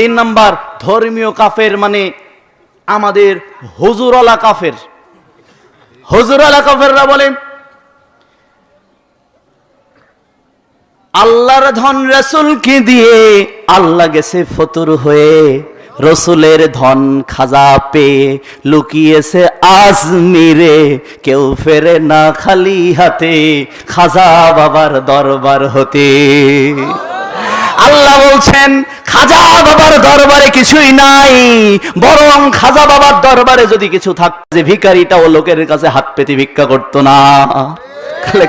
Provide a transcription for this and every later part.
3 number ধর্মীয় কাফের, মানে আমাদের হুজুরওয়ালা কাফের। হুজুরওয়ালা কাফেররা বলে আল্লাহর ধন রাসূলকে দিয়ে আল্লাহ গেছে ফতুর হয়ে, রসুলের ধন খাজা পেয়ে লুকিয়েছে আজমিরে, কেউ ফেরে না খালি হাতে খাজা বাবার দরবার হতে। আল্লাহ বলছেন খাজা বাবার দরবারে কিছুই নাই, বরং খাজা বাবার দরবারে যদি কিছু থাকতো, যে ভিখারিটাও লোকের কাছে হাত পেতে ভিক্ষা করতো না,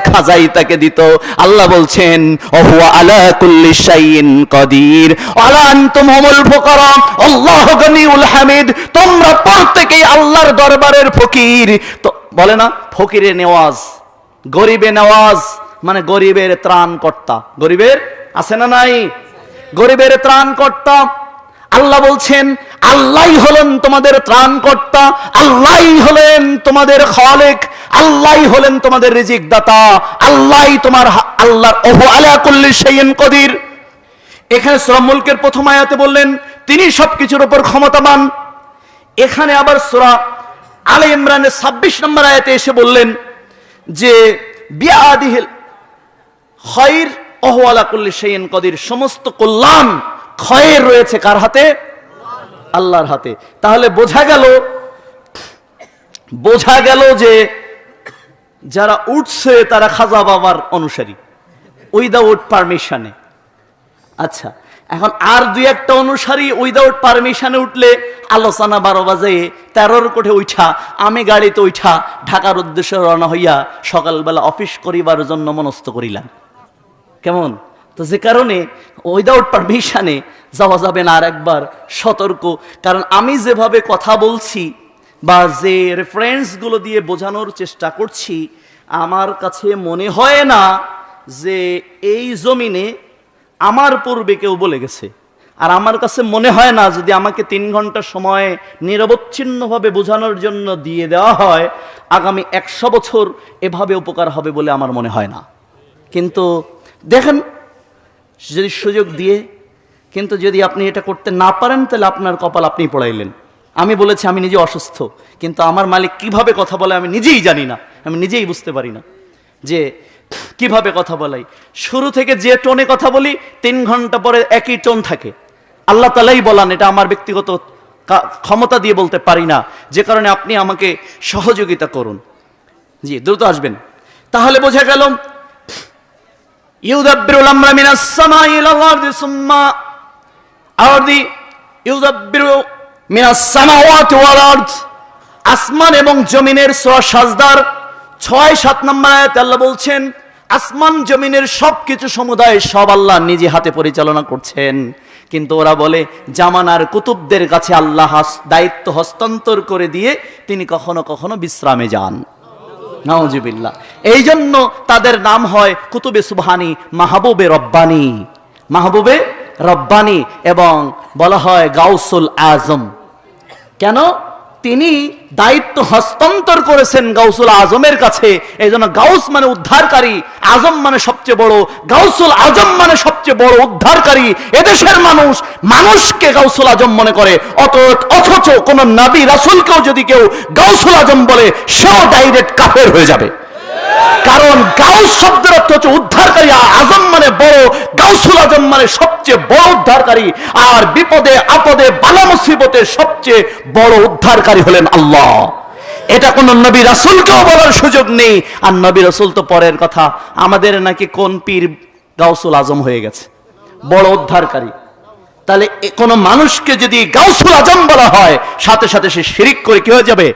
খাজাই তাকে দিত। আল্লাহ বলছেন ওহুয়া আলা কুল্লি শাইইন কাদির ওয়ালা আনতুম হুমুল ফুকারা আল্লাহু গনিউল হামিদ। তোমরা প্রত্যেকেই আল্লাহর দরবারের ফকির। তো বলে না ফকিরে নেওয়াজ, গরিবে নেওয়াজ, মানে গরিবের ত্রাণকর্তা। গরিবের আছে না নাই? গরিবের ত্রাণকর্তা। আল্লাহ বলছেন আল্লাহই হলেন তোমাদের ত্রাণকর্তা, আল্লাহই হলেন তোমাদের খালেক, আল্লাহই হলেন তোমাদের রিজিক দাতা, আল্লাহই তোমার আল্লাহর ওহু আলা কুল্লি শাইইন কাদির। এখানে সূরা মুলকের প্রথম আয়াতে বললেন তিনি সবকিছুর উপর ক্ষমতাবান। এখানে আবার সূরা আলে ইমরানের 26 নম্বর আয়াতে এসে বললেন যে বিয়াদিহিল খায়র ওহু আলা কুল্লি শাইইন কাদির, সমস্ত কল্যাণ খয়ের রয়েছে কার হাতে? আল্লাহর হাতে। তাহলে বোঝা গেল যে যারা উঠছে তারা খাজা বাবার অনুসারী উইদাউট পারমিশনে। আচ্ছা, এখন আর দুই একটা অনুসারী উইদাউট পারমিশনে উঠলে আলোচনা 12 বাজে 13 কোঠে উঠা আমি গাড়িতে উঠা ঢাকার উদ্দেশ্যে রওনা হইয়া সকালবেলা অফিস করিবার জন্য মনস্থ করিলাম। কেমন? তো যে কারণে উইদাউট পারমিশনে যাওয়া যাবে না। আর একবার সতর্ক, কারণ আমি যেভাবে কথা বলছি বা যে রেফারেন্সগুলো দিয়ে বোঝানোর চেষ্টা করছি, আমার কাছে মনে হয় না যে এই জমিনে আমার পূর্বে কেউ বলে গেছে। আর আমার কাছে মনে হয় না যদি আমাকে 3 ঘন্টা সময় নিরবচ্ছিন্নভাবে বোঝানোর জন্য দিয়ে দেওয়া হয়, আগামী 100 বছর এভাবে উপকার হবে বলে আমার মনে হয় না। কিন্তু দেখেন, যদি সুযোগ দিয়ে, কিন্তু যদি আপনি এটা করতে না পারেন তাহলে আপনার কপাল আপনি পোড়াইলেন। আমি বলেছি আমি নিজে অসুস্থ, কিন্তু আমার মালিক কিভাবে কথা বলে আমি নিজেই জানি না, আমি নিজেই বুঝতে পারি না যে কিভাবে কথা বলাই। শুরু থেকে যে টোনে কথা বলি 3 ঘন্টা পরে একই টোন থাকে। আল্লাহ তাআলাই বলান, এটা আমার ব্যক্তিগত ক্ষমতা দিয়ে বলতে পারি না, যে কারণে আপনি আমাকে সহযোগিতা করুন। জি, দ্রুত আসবেন। তাহলে বোঝা গেল ইউদাব্বিরুল আমরা মিনাস সামাই ইলাল আরদি সুম্মা আরদি ইউদাব্বিরু মিনাস সামাওয়াতি ওয়াল আরদ। আসমান এবং জমিনের সূরা সাজদার 6-7 নম্বর আয়াতে আল্লাহ বলছেন আসমান জমিনের সবকিছু সমুদায় সব আল্লাহ নিজে হাতে পরিচালনা করছেন। কিন্তু ওরা বলে জামানার কুতুবদের কাছে আল্লাহ দায়িত্ব হস্তান্তর করে দিয়ে তিনি কখনো কখনো বিশ্রামে যান। নাউজুবিল্লাহ। এই জন্য তাদের নাম হয় কুতুবে সুবহানি, মাহবুবে রব্বানি, মাহবুবে রব্বানি, এবং বলা হয় গাউসুল আজম। কেন? তিনি দায়িত্ব হস্তান্তর করেছেন গাউসুল আজমের কাছে। এই জন্য গাউস মানে উদ্ধারকারী, আজম মানে সবচেয়ে বড়, গাউসুল আজম মানে সবচেয়ে বড় উদ্ধারকারী। এদেশের মানুষ মানুষকে গাউসুল আজম মনে করে, অথচ কোন নবী রাসূলকেও যদি কেউ গাউসুল আজম বলে সেও ডাইরেক্ট কাফের হয়ে যাবে। কারণ গাউস শব্দের অর্থ হচ্ছে উদ্ধারকারী, আজম মানে বড়, গাউসুল আজম মানে সবচেয়ে বড় উদ্ধারকারী। আর বিপদে আপদে বালা মুসিবতে সবচেয়ে বড় উদ্ধারকারী হলেন আল্লাহ। এটা কোন নবী রাসূলকেও বলার সুযোগ নেই। আর নবী রাসূল তো পরের কথা, আমাদের নাকি কোন পীর গাউসুল আজম হয়ে গেছে, বড় উদ্ধারকারী। তাহলে কোন মানুষকে যদি গাউসুল আজম বলা হয়, সাথে সাথে সে শিরিক করে কি হয়ে যাবে?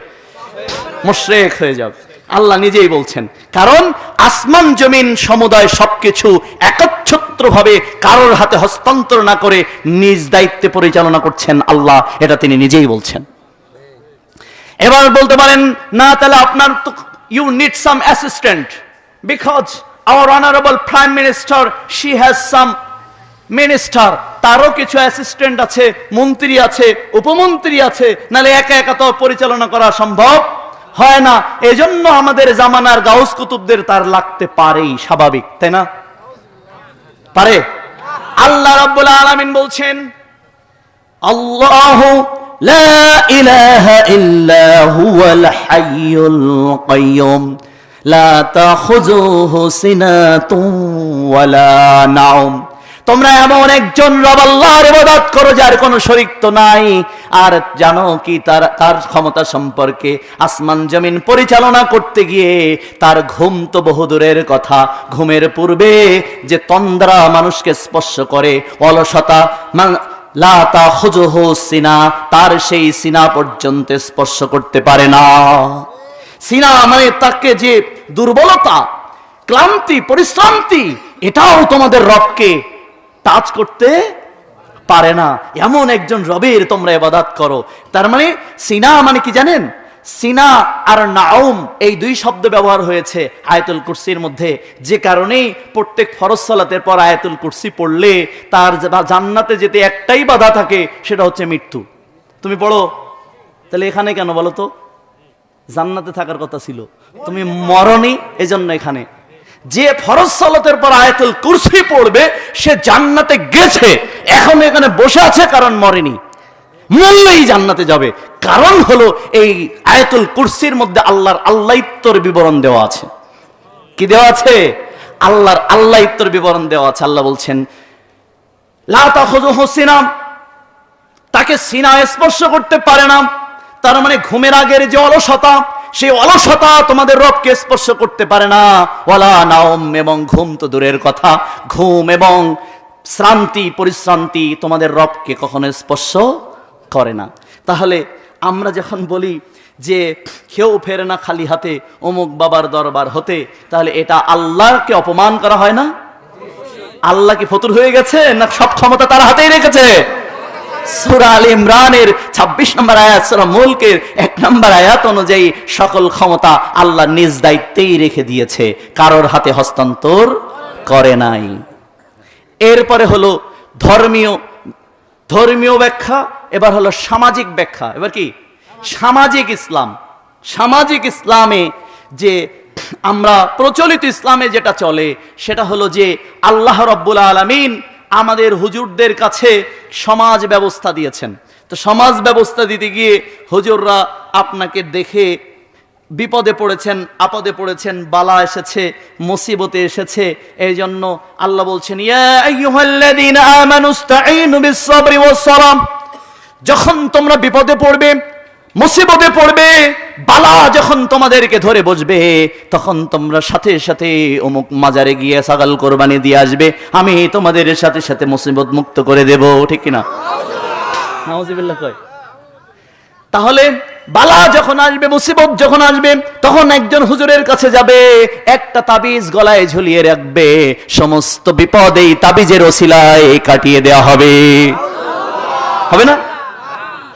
মুশরিক হয়ে যাবে। আল্লাহ নিজেই বলছেন, কারণ আসমান জমিন সমুদায় সবকিছু একচ্ছত্রভাবে কারোর হাতে হস্তান্তর না করে নিজ দায়িত্বে পরিচালনা করছেন আল্লাহ, এটা তিনি নিজেই বলছেন। এবার বলতে পারেন না, তাহলে আপনার তো you need some assistant, because our honourable prime minister she has some minister, তারও কিছু অ্যাসিস্ট্যান্ট আছে, মন্ত্রী আছে, উপমন্ত্রী আছে, নাহলে একা একা তো পরিচালনা করা সম্ভব হয় না। এজন্য আমাদের জামানার গাউস কুতুবদের তার লাগতে পারেই, স্বাভাবিক, তাই না? পারে। আল্লাহ রাব্বুল আলামিন বলছেন আল্লাহু লা ইলাহা ইল্লা হুয়াল হাইয়ুল কাইয়ুম লা তাখুযুহু সিনাতুন ওয়ালা নাওম। তোমরা এমন একজন রব আল্লাহর ইবাদত করো যার কোনো শরীক তো নাই, আর জানো কি তার ক্ষমতা সম্পর্কে? আসমান জমিন পরিচালনা করতে গিয়ে তার ঘুম তো বহুদূরের কথা, ঘুমের পূর্বে যে তন্দ্রা মানুষকে স্পর্শ করে, অলসতা, লা তাখুযুহু সিনা, তার সেই সিনা পর্যন্ত স্পর্শ করতে পারে না। সিনা মানে তাকে যে দুর্বলতা, ক্লান্তি, পরিশ্রান্তি, এটাও তোমাদের রবকে টাচ করতে পারে না। এমন একজন রবের তোমরা ইবাদত করো। তার মানে সিনা মানে কি জানেন? সিনা আর নাউম এই দুই শব্দ ব্যবহার হয়েছে আয়াতুল কুরসির মধ্যে, যে কারণেই প্রত্যেক ফরজ সালাতের পর আয়াতুল কুরসি পড়লে তার জান্নাতে যেতে একটাই বাধা থাকে, সেটা হচ্ছে মৃত্যু। তুমি পড়ো, তাহলে এখানে কেন বলো তো? জান্নাতে থাকার কথা ছিল, তুমি মরনি, এজন্য এখানে। যে ফরজ সালাতের পর আয়াতুল কুরসি পড়বে সে জান্নাতে গেছে, এখন এখানে বসে আছে কারণ মরেনি, মরলেই জান্নাতে যাবে। কারণ হলো এই আয়াতুল কুরসির মধ্যে আল্লাহর আল্লাহিত্বর বিবরণ দেওয়া আছে। কি দেওয়া আছে? আল্লাহর আল্লাহিত্বর বিবরণ দেওয়া আছে। আল্লাহ বলছেন লা তাখুযুহু সিনা, তাকে সিনা স্পর্শ করতে পারে না। তার মানে ঘুমের আগের যে অলসতা, সেই অলসতা তোমাদের রবকে স্পর্শ করতে পারে না। ওয়ালা নাওম, এবং ঘুম তো দূরের কথা, ঘুম এবং শ্রান্তি, পরিশ্রান্তি তোমাদের রবকে কখনো স্পর্শ করে না। তাহলে আমরা যখন বলি যে কেউ ফেরে না খালি হাতে অমুক বাবার দরবার হতে, তাহলে এটা আল্লাহকে অপমান করা হয় না? আল্লাহ কি ফতুর হয়ে গেছে, না সব ক্ষমতা তার হাতেই রেখেছে? সূরা আলে ইমরানের 26 নম্বর আয়াত, সূরা মুলকের 1 নম্বর আয়াত অনুযায়ী সকল ক্ষমতা আল্লাহ নিজ দায়িত্বেই রেখে দিয়েছে, কারোর হাতে হস্তান্তর করে নাই। এরপরে হলো ধর্মীয় ব্যাখ্যা, এবার হলো সামাজিক ব্যাখ্যা। এবার কি সামাজিক ইসলাম? সামাজিক ইসলামে যে আমরা প্রচলিত ইসলামে যেটা চলে সেটা হলো যে আল্লাহ রাব্বুল আলামিন আমাদের হুজুরদের কাছে সমাজ ব্যবস্থা দিয়েছেন। তো সমাজ ব্যবস্থা দিতে গিয়ে হুজুররা আপনাকে দেখে বিপদে পড়েছেন, আপদে পড়েছেন, বালা এসেছে, মুসিবতে এসেছে, এই জন্য আল্লাহ বলছেন ইয়া আইয়ুহাল্লাযীনা আমানুস্তাঈনু বিস-সাবরি ওয়াস-সালাম। যখন তোমরা বিপদে পড়বে, মুসিবতে পড়বে, বালা যখন তোমাদেরকে ধরে বসবে, তখন তোমরা সাথে সাথে অমুক মাজারে গিয়ে ছাগল কোরবানি দিয়ে আসবে, আমি তোমাদের সাথে সাথে মুসিবত মুক্ত করে দেব। ঠিক কিনা? নাউযুবিল্লাহ কয়। তাহলে বালা যখন আসবে, মুসিবত যখন আসবে, তখন একজন হুজুরের কাছে যাবে, একটা তাবিজ গলায় ঝুলিয়ে রাখবে, সমস্ত বিপদ এই তাবিজের ওসিলায় কাটিয়ে দেওয়া হবে। হবে না?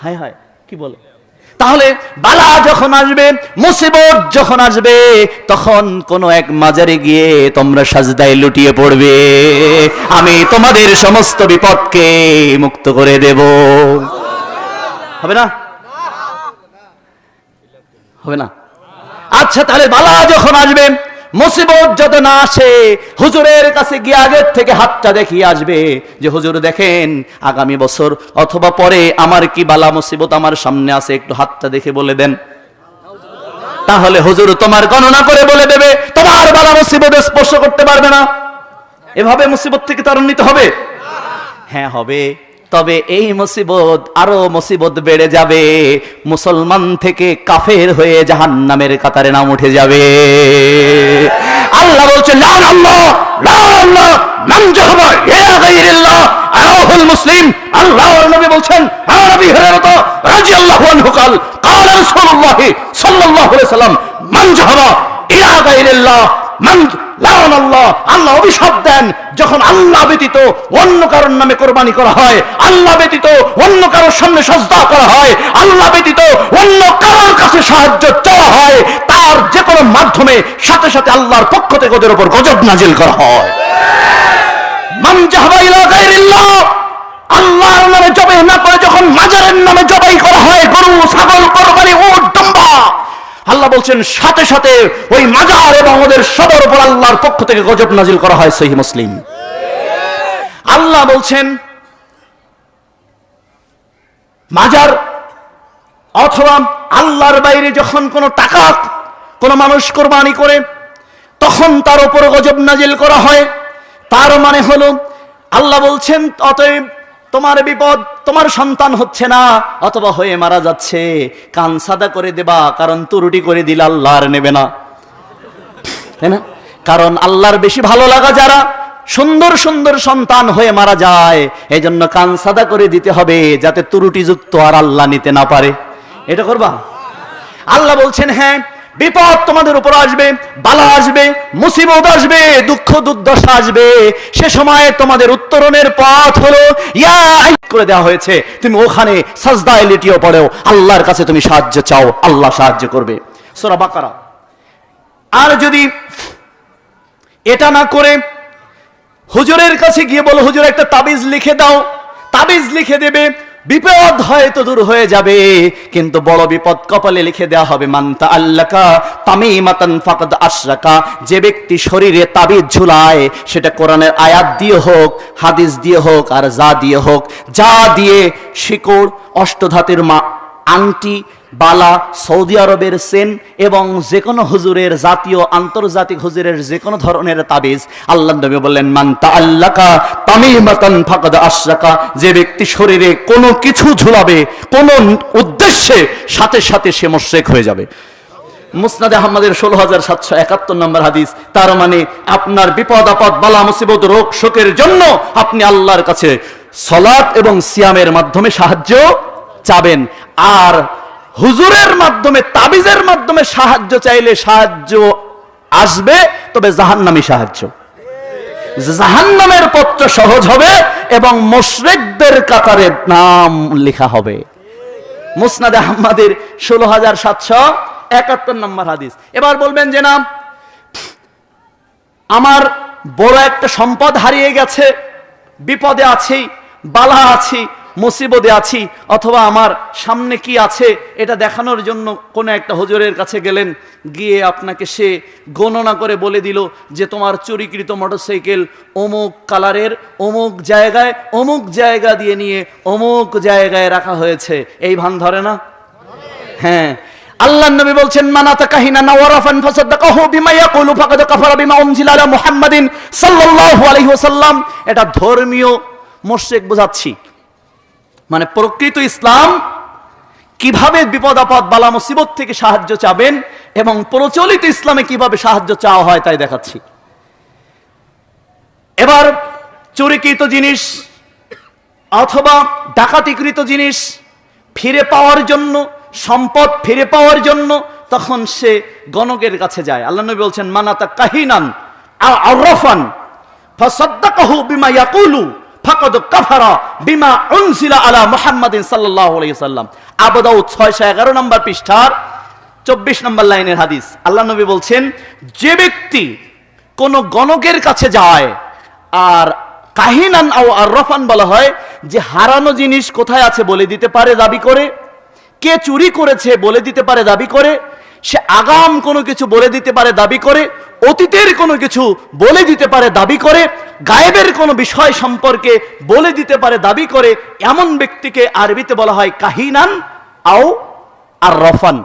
হায় হায়, কি বলে? তাহলে বালা যখন আসবে, মুসিবত যখন আসবে, তখন কোন এক মাজারে গিয়ে তোমরা সাজদায় লুটিয়ে পড়বে, আমি তোমাদের সমস্ত বিপদকে মুক্ত করে দেব। হবে না? হবে না? আচ্ছা, তাহলে বালা যখন আসবে, মুসিবত যত না আসে, হুজুরের কাছে গিয়ে আগের থেকে হাতটা দেখিয়ে আসবে যে হুজুর দেখেন আগামী বছর অথবা পরে আমার কি বালা মুসিবত আমার সামনে আছে, একটু হাতটা দেখে বলে দেন। তাহলে হুজুর তোমার গণনা করে বলে দেবে তোমার বালা মুসিবত স্পর্শ করতে পারবে না। এভাবে মুসিবত থেকে ত্বরান্বিত হবে? হ্যাঁ হবে। তবে এই মুসিবত আরো মুসিবত বেড়ে যাবে, মুসলমান থেকে কাফের হয়ে জাহান্নামের কাতারে নাম উঠে যাবে। আল্লাহ বলছেন লাআনাল্লাহ লাআনাল্লাহ মান যাহাবা ইলা গায়রিল্লাহ রাওয়াহুল মুসলিম। আল্লাহর নবী বলছেন, আবু হুরায়রা রাদিয়াল্লাহু আনহু قال قال রাসূলুল্লাহ সাল্লাল্লাহু আলাইহি সাল্লাম মান যাহাবা ইলা গায়রিল্লাহ মান লাআনাল্লাহ। আল্লাহ অভিশাপ দেন যখন আল্লাহ ব্যতীত অন্য কারোর নামে কোরবানি করা হয়, আল্লাহ ব্যতীত অন্য কারোর সামনে সাজদা করা হয়, আল্লাহ ব্যতীত অন্য কারোর কাছে সাহায্য চাওয়া হয়, তার যে কোনো মাধ্যমে সাথে সাথে আল্লাহর পক্ষ থেকে ওদের উপর গজব নাজিল করা হয়। মান যাহাবা ইলা গায়রিল্লাহ, আল্লাহর নামে জবাই না করে যখন মাজারের নামে জবাই করা হয়, গরু, ছাগল, কোরবানি, উট, দুম্বা, আল্লাহ বলছেন সাথে সাথে ওই মাজার এবং ওদের সবার উপর আল্লাহর পক্ষ থেকে গজব নাজিল করা হয়। সহিহ মুসলিম। আল্লাহ বলছেন মাজার অথবা আল্লাহর বাইরে যখন কোনো টাকা কোনো মানুষ কোরবানি করে তখন তার উপর গজব নাজিল করা হয়। তার মানে হলো আল্লাহ বলছেন, অতএব তোমার বিপদ, তোমার সন্তান হচ্ছে না অথবা হয়ে মারা যাচ্ছে, কান সাদা করে দেবা, কারণ ত্রুটি করে দিলে আল্লাহ আর নেবে না, তাই না? কারণ আল্লাহর বেশি ভালো লাগা যারা সুন্দর সুন্দর সন্তান হয়ে মারা যায়, এই জন্য কান সাদা করে দিতে হবে যাতে ত্রুটিযুক্ত আর আল্লাহ নিতে না পারে। এটা করবা? আল্লাহ বলছেন হ্যাঁ, বিপদ তোমাদের উপর আসবে, বালা আসবে, মুসিবত আসবে, দুঃখ দুর্দশা আসবে, সে সময় তোমাদের উত্তরণের পথ হলো ইয়া করে দেওয়া হয়েছে, তুমি ওখানে সাজদায় লিটিয়ে পড়ো, আল্লাহর কাছে তুমি সাহায্য চাও, আল্লাহ সাহায্য করবে। সূরা বাকারা। আর যদি এটা না করে হুজুরের কাছে গিয়ে বলো, হুজুর একটা তাবিজ লিখে দাও, তাবিজ লিখে দেবে, বিপদ হয়তো দূর হয়ে যাবে, কিন্তু বড় বিপদ কপালে লিখে দেওয়া হবে। মান তাআল্লাকা তামিমাতান ফাকাদ আশরাকা, যে ব্যক্তি শরীরে তাবিজ ঝুলায়, সেটা কোরআনের আয়াত দিয়ে হোক, হাদিস দিয়ে হোক, আর যা দিয়ে হোক, যা দিয়ে শিকড়, অষ্টধাতুর আংটি, বালা, সৌদি আরবের সেন এবং যে কোনো হুজুরের, জাতীয় আন্তর্জাতিক হুজুরের যে কোনো ধরনের তাবিজ, আল্লাহর নবী বললেন মান তাআল্লাকা তামিমাতান ফাকাদ আশরাকা, যে ব্যক্তি শরীরে কোনো কিছু ঝুলাবে কোনো উদ্দেশ্যে, সাথে সাথে সে মুশরিক হয়ে যাবে। মুসনাদে আহমদের 16771 নম্বর হাদিস। তার মানে আপনার বিপদ আপদ, বালা মুসিবত, রোগ শোকের জন্য আপনি আল্লাহর কাছে সালাত এবং সিয়ামের মাধ্যমে সাহায্য চাবেন। আর হুজুরের মাধ্যমে, তাবিজের মাধ্যমে সাহায্য চাইলে সাহায্য আসবে, তবে জাহান্নামী সাহায্য, জাহান্নামের পত্র সহজ হবে এবং মুশরিকদের কাতারে নাম লেখা হবে। মুসনাদে আহমদের 16771 নম্বর হাদিস। এবার বলবেন যে না, আমার বড় একটা সম্পদ হারিয়ে গেছে, বিপদে আছি, বালা আছি, মুসিবতে আছি, অথবা আমার সামনে কি আছে এটা দেখানোর জন্য কোনো একটা হুজুরের কাছে গেলেন, গিয়ে আপনাকে সে গণনা করে বলে দিল যে তোমার চুরিকৃত মোটরসাইকেল অমুক কালারের, অমুক জায়গায়, অমুক জায়গা দিয়ে নিয়ে অমুক জায়গায় রাখা হয়েছে, এই ভান ধরে না? হ্যাঁ, আল্লাহর নবী বলছেন মান আতা কাহিনান ওয়া রাফান ফাসাদাকাহু বিমা ইয়াকুলু ফাকাদ কাফারা বিমা উনজিলা আলা মুহাম্মাদিন সাল্লাল্লাহু আলাইহি ওয়াসাল্লাম। এটা ধর্মীয় মুশরিক বোঝাচ্ছি, মানে প্রকৃত ইসলাম কিভাবে বিপদ আপদ, বালা মুসিবত থেকে সাহায্য চাবেন এবং প্রচলিত ইসলামে কিভাবে সাহায্য চাওয়া হয় তাই দেখাচ্ছি। এবার চুরিকৃত জিনিস অথবা ডাকাতিকৃত জিনিস ফিরে পাওয়ার জন্য, সম্পদ ফিরে পাওয়ার জন্য তখন সে গণকের কাছে যায়। আল্লাহ নবী বলছেন মান আতা কাহিনান আও আরাফান ফাসাদ্দাকাহু বিমা ইয়াকুলু ফাকাদ কাফারা বিমা উনজিলা আলা মুহাম্মাদিন সাল্লাল্লাহু আলাইহি ওয়াসাল্লাম। আবু দাউদ 611 নম্বর পৃষ্ঠার 24 নম্বর লাইনের হাদিস। আল্লাহ নবী বলছেন যে ব্যক্তি কোন গণকের কাছে যায়, আর কাহিনান আও আরাফান বলা হয় যে হারানো জিনিস কোথায় আছে বলে দিতে পারে দাবি করে, কে চুরি করেছে বলে দিতে পারে দাবি করে, সে আগাম কোনো কিছু বলে দিতে পারে দাবি করে, অতীতের কোনো কিছু বলে দিতে পারে দাবি করে, গায়েবের কোনো বিষয় সম্পর্কে বলে দিতে পারে দাবি করে, এমন ব্যক্তিকে আরবিতে বলা হয় কাহিনান আও আরাফান।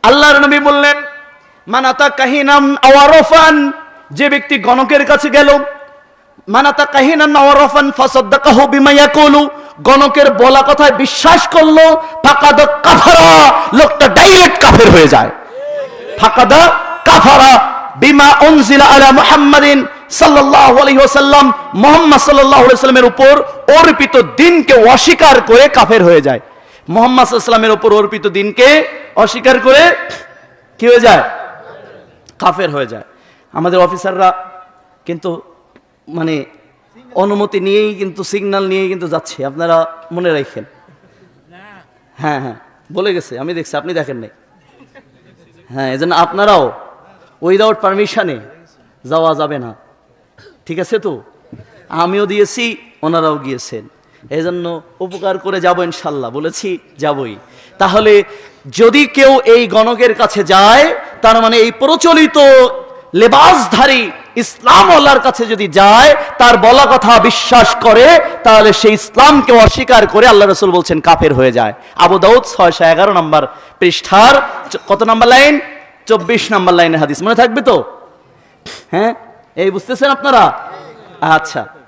আল্লাহর নবী বললেন মানাতা কাহিনান আও আরাফান, যে ব্যক্তি গণকের কাছে গেল, মানাতা কাহিনান আও আরাফান ফাসাদ্দাকাহু বিমা ইয়াকুলু, গণকের বলা কথায় বিশ্বাস করলো, ফাকাদ কাফারা, লোকটা ডাইরেক্ট কাফের হয়ে যায়। ফাকাদ কাফারা বিমা উনজিলা আলা মুহাম্মাদিন সাল্লাল্লাহু আলাইহি ওয়াসাল্লাম, মুহাম্মদ সাল্লাল্লাহু আলাইহি ওয়াসাল্লামের উপর অর্পিত দিনকে অস্বীকার করে কাফের হয়ে যায়। মুহাম্মদ সাল্লাল্লাহু আলাইহি ওয়াসাল্লামের উপর অর্পিত দিনকে অস্বীকার করে কি হয়ে যায়? কাফের হয়ে যায়। আমাদের অফিসাররা কিন্তু মানে অনুমতি নিয়েই কিন্তু, সিগন্যাল নিয়েই কিন্তু যাচ্ছে, আপনারা মনে রাখেন। হ্যাঁ হ্যাঁ বলে গেছে, আমি দেখছি, আপনি দেখেন নাই। হ্যাঁ, এজন্য আপনারাও উইদাউট পারমিশনে যাওয়া যাবে না, ঠিক আছে? তো আমিও দিয়েছি, ওনারাও গিয়েছেন, এই জন্য উপকার করে যাবো ইনশাল্লাহ, বলেছি যাবই। তাহলে যদি কেউ এই গণকের কাছে যায়, তার মানে এই প্রচলিত লেবাসধারী ইসলাম আল্লাহর কাছে যদি যায়, তার বলা কথা বিশ্বাস করে, তাহলে সেই ইসলামকে অস্বীকার করে আল্লাহ রাসূল বলছেন কাফের হয়ে যায়। আবু দাউদ 611 নম্বর পৃষ্ঠার কত নম্বর লাইন? 24 নম্বর লাইনের হাদিস। মনে থাকবে তো? হ্যাঁ, এই বুঝতেছেন আপনারা? আচ্ছা।